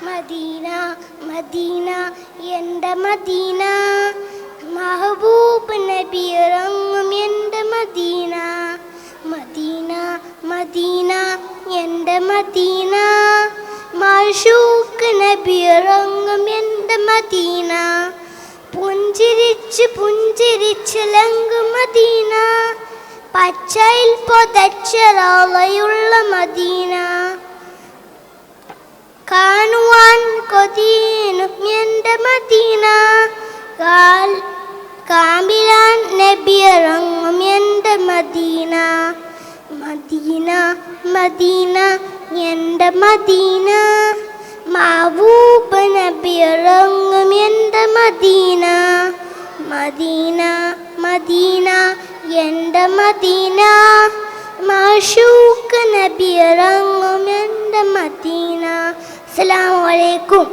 Medina Medina എൻ്റെ Medina, മഹബൂബ് നബി ഇറങ്ങും എൻ്റെ മദീന. മദീന മദീന എൻ്റെ മദീന, മഅ്ശൂഖ് നബി ഇറങ്ങും എൻ്റെ മദീന. പുഞ്ചിരിച്ച് പുഞ്ചിരിച്ച് ലങ്കും മദീന, പച്ചയിൽ പൊതച്ച റൗളയുള്ള മദീന. കാണുവാൻ കൊതിയനും എൻ്റെ മദീന, കാമിലാൻ നബി ഇറങ്ങും എൻ്റെ മദീന. മദീന മദീന എൻ്റെ മദീന, മഹബൂബ് നബി ഇറങ്ങും എൻ്റെ മദീന. മദീന മദീന എൻ്റെ മദീന, മഅ്ശൂഖ് നബി ഇറങ്ങും എൻ്റെ മദീന. അസ്സലാമു അലൈക്കും.